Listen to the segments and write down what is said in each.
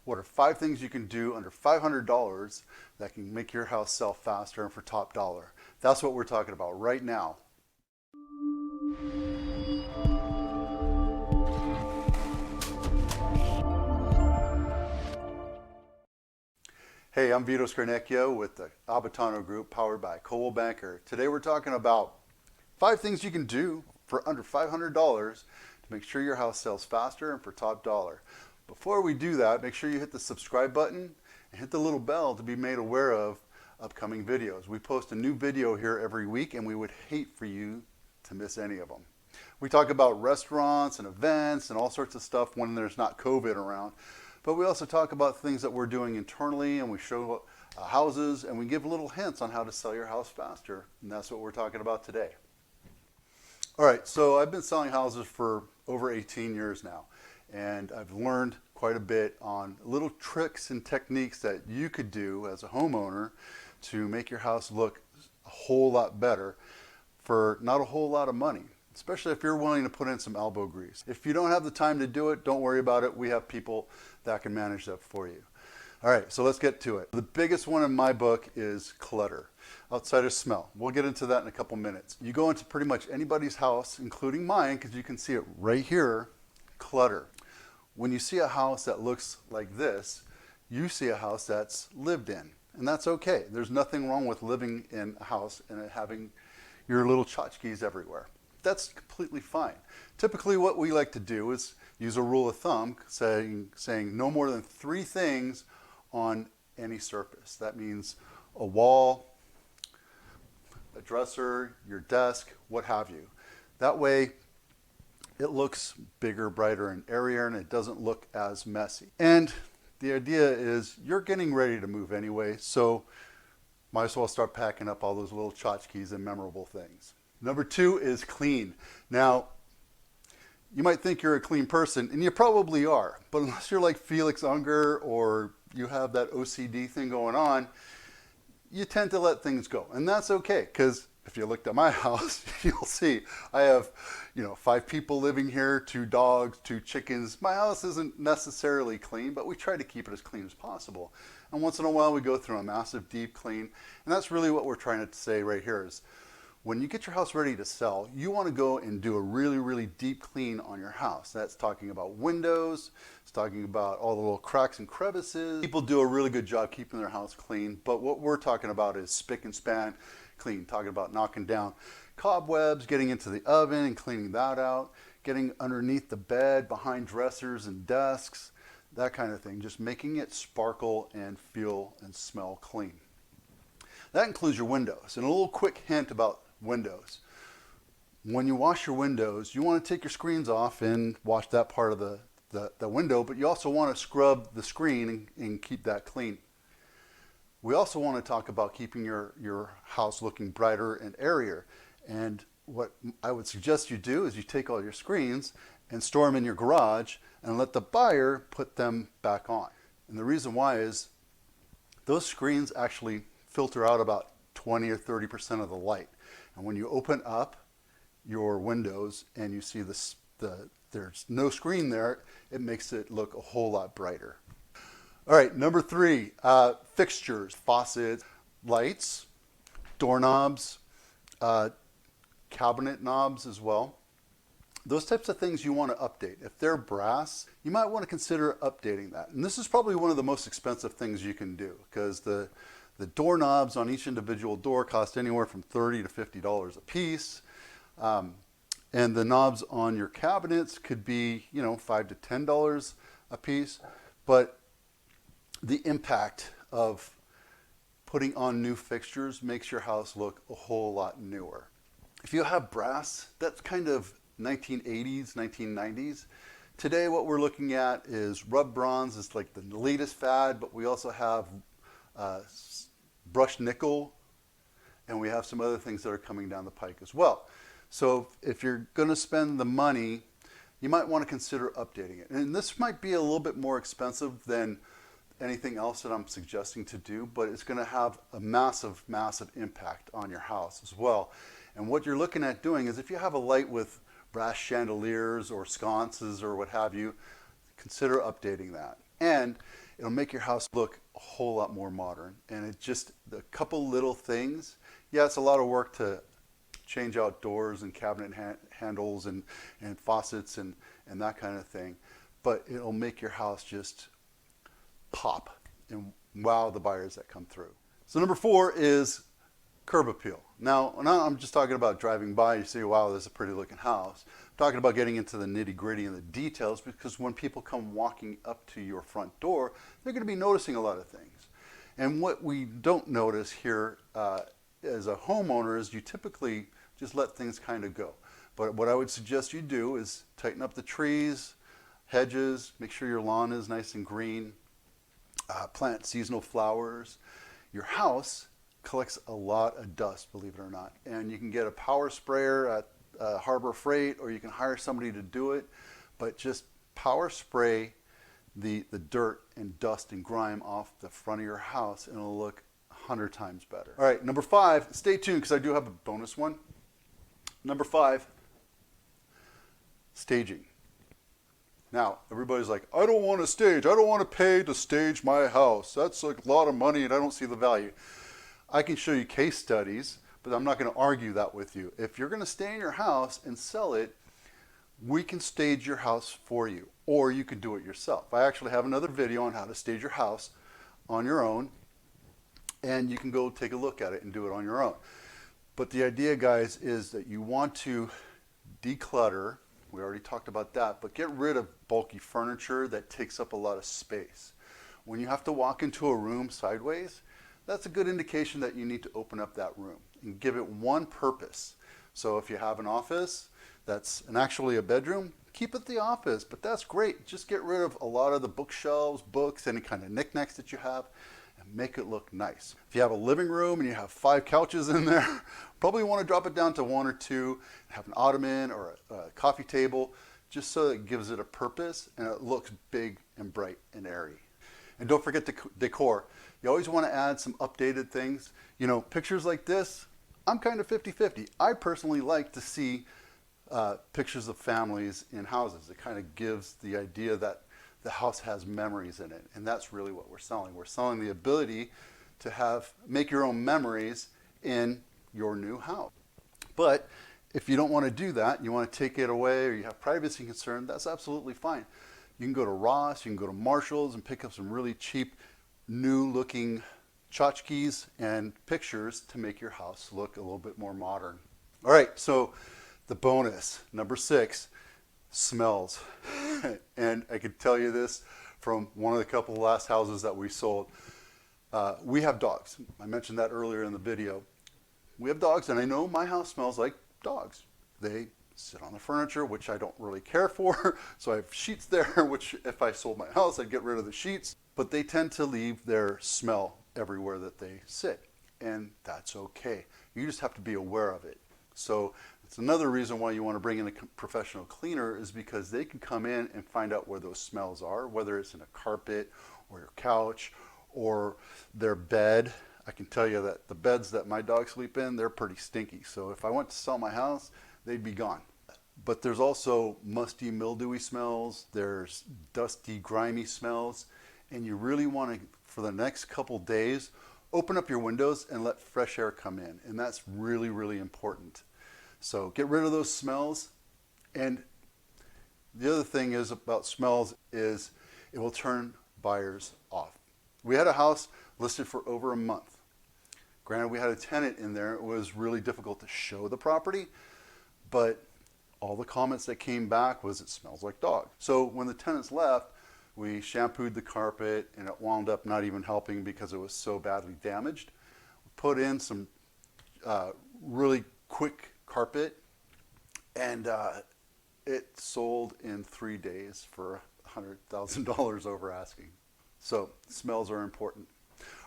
What are 5 things you can do under $500 that can make your house sell faster and for top dollar? That's what we're talking about right now. Hey, I'm Vito Scarnecchio with the Abitano Group powered by Coldwell Banker. Today we're talking about 5 things you can do for under $500 to make sure your house sells faster and for top dollar. Before we do that, make sure you hit the subscribe button and hit the little bell to be made aware of upcoming videos. We post a new video here every week and we would hate for you to miss any of them. We talk about restaurants and events and all sorts of stuff when there's not COVID around. But we also talk about things that we're doing internally, and we show houses, and we give little hints on how to sell your house faster. And that's what we're talking about today. All right, so I've been selling houses for over 18 years now, and I've learned quite a bit on little tricks and techniques that you could do as a homeowner to make your house look a whole lot better for not a whole lot of money, especially if you're willing to put in some elbow grease. If you don't have the time to do it, don't worry about it. We have people that can manage that for you. All right, so let's get to it. The biggest one in my book is clutter, outside of smell. We'll get into that in a couple minutes. You go into pretty much anybody's house, including mine, because you can see it right here, clutter. When you see a house that looks like this, you see a house that's lived in, and that's okay. There's nothing wrong with living in a house and having your little tchotchkes everywhere. That's completely fine. Typically what we like to do is use a rule of thumb saying no more than 3 things on any surface. That means a wall, a dresser, your desk, what have you. That way it looks bigger, brighter, and airier, and it doesn't look as messy. And the idea is you're getting ready to move anyway, so might as well start packing up all those little tchotchkes and memorable things. Number 2 is clean. Now, you might think you're a clean person, and you probably are, but unless you're like Felix Unger or you have that OCD thing going on, you tend to let things go. And that's okay, because if you looked at my house, you'll see I have, 5 people living here, 2 dogs, 2 chickens. My house isn't necessarily clean, but we try to keep it as clean as possible. And once in a while, we go through a massive deep clean. And that's really what we're trying to say right here is, when you get your house ready to sell, you want to go and do a really, really deep clean on your house. That's talking about windows, it's talking about all the little cracks and crevices. People do a really good job keeping their house clean, but what we're talking about is spick and span clean, talking about knocking down cobwebs, getting into the oven and cleaning that out, getting underneath the bed, behind dressers and desks, that kind of thing, just making it sparkle and feel and smell clean. That includes your windows. And a little quick hint about windows. When you wash your windows, you want to take your screens off and wash that part of the window, but you also want to scrub the screen and keep that clean. We also want to talk about keeping your house looking brighter and airier. And what I would suggest you do is you take all your screens and store them in your garage and let the buyer put them back on. And the reason why is those screens actually filter out about 20 or 30% of the light. And when you open up your windows and you see there's no screen there, it makes it look a whole lot brighter. All right, number 3, fixtures, faucets, lights, doorknobs, cabinet knobs as well. Those types of things you want to update. If they're brass, you might want to consider updating that. And this is probably one of the most expensive things you can do, because the doorknobs on each individual door cost anywhere from $30 to $50 a piece. And the knobs on your cabinets could be, $5 to $10 a piece. But the impact of putting on new fixtures makes your house look a whole lot newer. If you have brass, that's kind of 1980s, 1990s. Today what we're looking at is rub bronze. It's like the latest fad, but we also have brushed nickel, and we have some other things that are coming down the pike as well. So if you're going to spend the money, you might want to consider updating it. And this might be a little bit more expensive than anything else that I'm suggesting to do, but it's going to have a massive, massive impact on your house as well. And what you're looking at doing is, if you have a light with brass chandeliers or sconces or what have you, consider updating that. and it'll make your house look a whole lot more modern. And it just, a couple little things. Yeah, it's a lot of work to change out doors and cabinet handles and faucets and that kind of thing, but it'll make your house just pop and wow the buyers that come through. So number 4 is curb appeal. Now I'm just talking about driving by, you say, wow, this is a pretty looking house. I'm talking about getting into the nitty gritty and the details, because when people come walking up to your front door, they're going to be noticing a lot of things. And what we don't notice here as a homeowner is you typically just let things kind of go. But what I would suggest you do is tighten up the trees, hedges, make sure your lawn is nice and green, plant seasonal flowers. Your house collects a lot of dust, believe it or not. And you can get a power sprayer at Harbor Freight, or you can hire somebody to do it. But just power spray the dirt and dust and grime off the front of your house, and it'll look 100 times better. All right, number 5, stay tuned because I do have a bonus one. Number 5, staging. Now, everybody's like, I don't want to stage. I don't want to pay to stage my house. That's like a lot of money and I don't see the value. I can show you case studies, but I'm not going to argue that with you. If you're going to stay in your house and sell it, we can stage your house for you, or you can do it yourself. I actually have another video on how to stage your house on your own, and you can go take a look at it and do it on your own. But the idea, guys, is that you want to declutter. We already talked about that, but get rid of bulky furniture that takes up a lot of space. When you have to walk into a room sideways, that's a good indication that you need to open up that room and give it one purpose. So if you have an office that's actually a bedroom, keep it the office, but that's great. Just get rid of a lot of the bookshelves, books, any kind of knickknacks that you have, and make it look nice. If you have a living room and you have 5 couches in there, probably want to drop it down to 1 or 2, have an ottoman or a coffee table, just so it gives it a purpose and it looks big and bright and airy. And don't forget the decor. You always want to add some updated things. You know, pictures like this, I'm kind of 50-50. I personally like to see pictures of families in houses. It kind of gives the idea that the house has memories in it, and that's really what we're selling. We're selling the ability to make your own memories in your new house. But if you don't want to do that, you want to take it away, or you have privacy concern, that's absolutely fine. You can go to Ross, you can go to Marshall's and pick up some really cheap, new-looking tchotchkes and pictures to make your house look a little bit more modern. All right, so the bonus, number 6, smells. And I can tell you this from one of the couple of last houses that we sold. We have dogs. I mentioned that earlier in the video. We have dogs, and I know my house smells like dogs. They sit on the furniture, which I don't really care for. So I have sheets there, which if I sold my house, I'd get rid of the sheets. But they tend to leave their smell everywhere that they sit, and that's okay. You just have to be aware of it. So it's another reason why you want to bring in a professional cleaner, is because they can come in and find out where those smells are, whether it's in a carpet or your couch or their bed. I can tell you that the beds that my dogs sleep in, they're pretty stinky. So if I went to sell my house, they'd be gone. But there's also musty, mildewy smells. There's dusty, grimy smells. And you really want to, for the next couple days, open up your windows and let fresh air come in. And that's really, really important. So get rid of those smells. And the other thing is about smells is it will turn buyers off. We had a house listed for over a month. Granted, we had a tenant in there. It was really difficult to show the property, but all the comments that came back was it smells like dog. So when the tenants left, we shampooed the carpet, and it wound up not even helping because it was so badly damaged. We put in some really quick carpet, and it sold in 3 days for $100,000 over asking. So smells are important.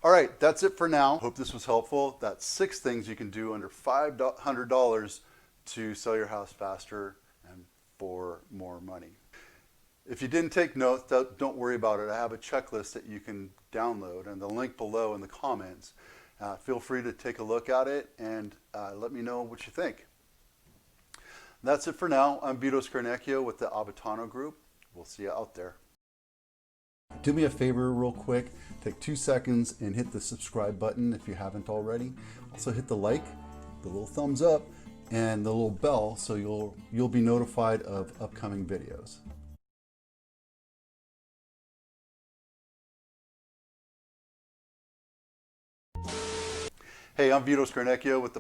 All right, that's it for now. Hope this was helpful. That's 6 things you can do under $500 to sell your house faster and for more money. If you didn't take notes, don't worry about it. I have a checklist that you can download, and the link below in the comments. Feel free to take a look at it and let me know what you think. That's it for now. I'm Vito Scarnecchio with the Abitano Group. We'll see you out there. Do me a favor real quick, take 2 seconds and hit the subscribe button if you haven't already. Also hit the like, the little thumbs up, and the little bell so you'll be notified of upcoming videos. Hey, I'm Vito Scarnecchio with the